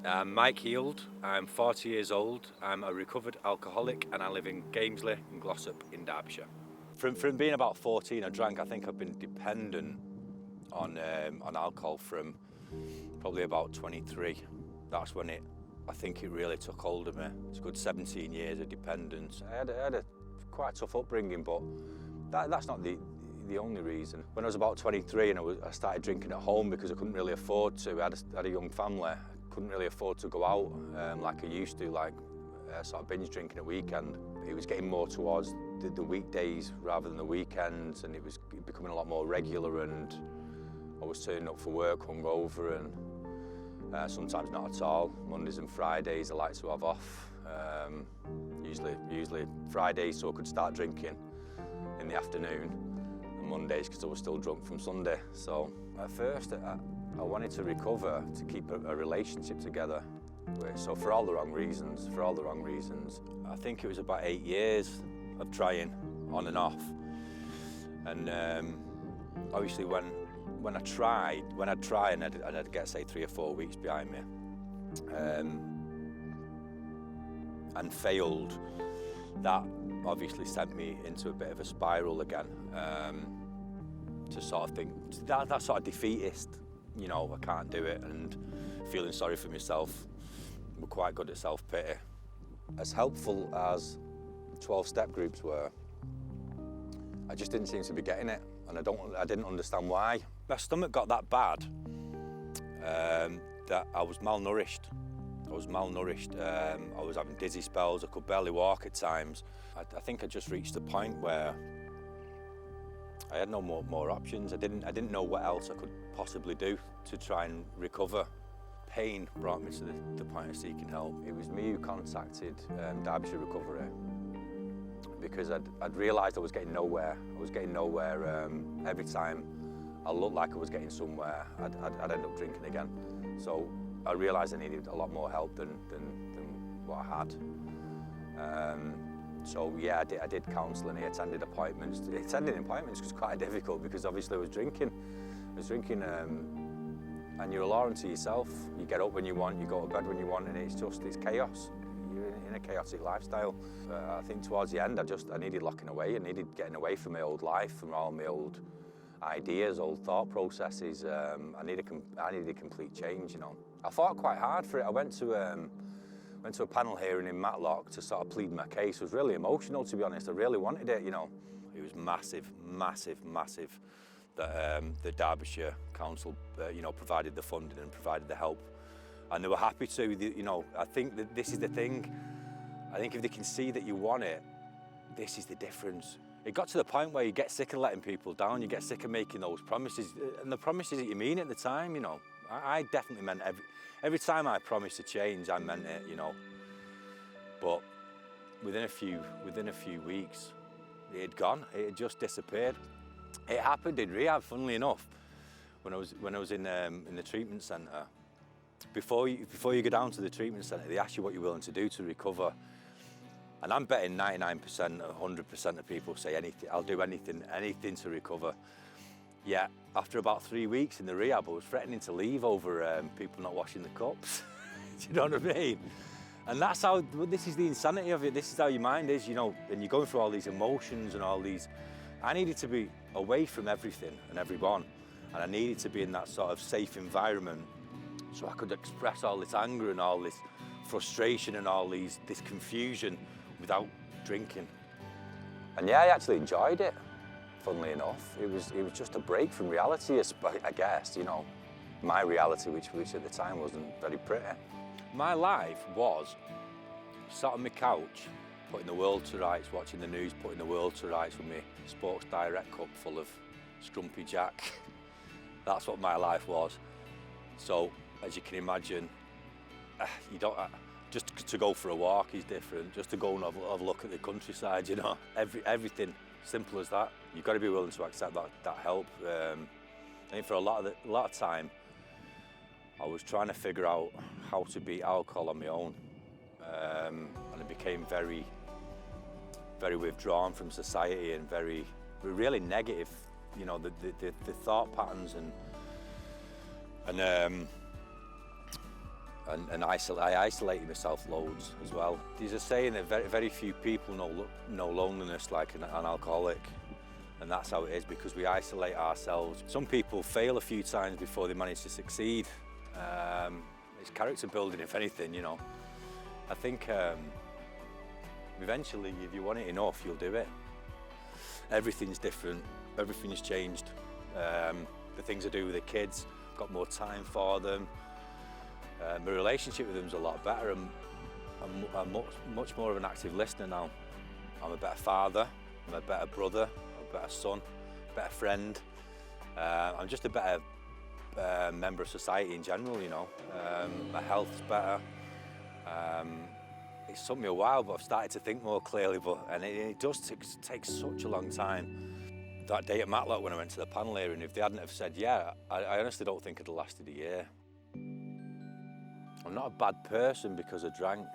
I'm Mike Heald, I'm 40 years old, I'm a recovered alcoholic and I live in Gamesley and Glossop in Derbyshire. From being about 14 I drank. I think I've been dependent on alcohol from probably about 23. That's when I think it really took hold of me. It's a good 17 years of dependence. I had a quite tough upbringing, but that's not the only reason. When I was about 23 and I started drinking at home because I couldn't really afford to. I had a young family. Couldn't really afford to go out like I used to, like sort of binge drinking at weekend. It was getting more towards the weekdays rather than the weekends, and it was becoming a lot more regular, and I was turning up for work hungover, and sometimes not at all. Mondays and Fridays I like to have off. Usually Fridays so I could start drinking in the afternoon, and Mondays because I was still drunk from Sunday. So at first I wanted to recover, to keep a relationship together. So for all the wrong reasons. I think it was about 8 years of trying on and off. And obviously when I'd try and I'd get say 3 or 4 weeks behind me and failed, that obviously sent me into a bit of a spiral again, to sort of think, that sort of defeatist, you know, I can't do it, and feeling sorry for myself. We're quite good at self-pity. As helpful as 12-step groups were, I just didn't seem to be getting it, and I didn't understand why. My stomach got that bad that I was malnourished. I was having dizzy spells. I could barely walk at times. I think I just reached a point where I had no more options. I didn't know what else I could possibly do to try and recover. Pain brought me to the point of seeking help. It was me who contacted Derbyshire Recovery because I'd realised I was getting nowhere. Every time I looked like I was getting somewhere, I'd end up drinking again. So I realised I needed a lot more help than what I had. So yeah, I did counselling. I attended appointments. Attending appointments was quite difficult because obviously I was drinking, and you're a law unto yourself. You get up when you want, you go to bed when you want, and it's chaos. You're in a chaotic lifestyle. I think towards the end, I needed locking away. I needed getting away from my old life, from all my old ideas, old thought processes. I needed a complete change, you know. I fought quite hard for it. I went to a panel hearing in Matlock to sort of plead my case. It was really emotional, to be honest. I really wanted it, you know. It was massive that the Derbyshire Council, you know, provided the funding and provided the help, and they were happy to. You know, I think that this is the thing. I think if they can see that you want it, this is the difference. It got to the point where you get sick of letting people down. You get sick of making those promises, and the promises that you mean at the time. You know, I definitely meant every time I promised to change, I meant it. You know, but within a few weeks, it had gone. It had just disappeared. It happened in rehab, funnily enough, when I was in the treatment centre. Before you go down to the treatment centre, they ask you what you're willing to do to recover. And I'm betting 99%, 100% of people say anything. I'll do anything to recover. Yeah, after about 3 weeks in the rehab, I was threatening to leave over people not washing the cups. Do you know what I mean? And that's how. This is the insanity of it. This is how your mind is, you know. And you're going through all these emotions and all these. I needed to be away from everything and everyone, and I needed to be in that sort of safe environment so I could express all this anger and all this frustration and all this confusion without drinking. And yeah, I actually enjoyed it, funnily enough. It was just a break from reality, I guess, you know, my reality, which at the time wasn't very pretty. My life was sat on my couch, putting the world to rights, watching the news, putting the world to rights with my Sports Direct cup full of Strumpy Jack. That's what my life was. So, as you can imagine, you don't just to go for a walk is different. Just to go and have a look at the countryside, you know, everything simple as that. You've got to be willing to accept that help. I think for a lot of time, I was trying to figure out how to beat alcohol on my own, and it became very withdrawn from society and really negative. You know, the thought patterns and and I isolated myself loads as well. There's a saying that very few people know loneliness like an alcoholic, and that's how it is, because we isolate ourselves. Some people fail a few times before they manage to succeed. It's character building, if anything, you know. I think eventually, if you want it enough, you'll do it. Everything's different, everything's changed. The things I do with the kids, got more time for them. My relationship with them's a lot better. I'm much more of an active listener now. I'm a better father, I'm a better brother, a better son, a better friend. I'm just a better member of society in general, you know. My health's better. It's took me a while, but I've started to think more clearly, and it does take such a long time. That day at Matlock when I went to the panel hearing, if they hadn't have said yeah, I honestly don't think I'd have lasted a year. I'm not a bad person because I drank.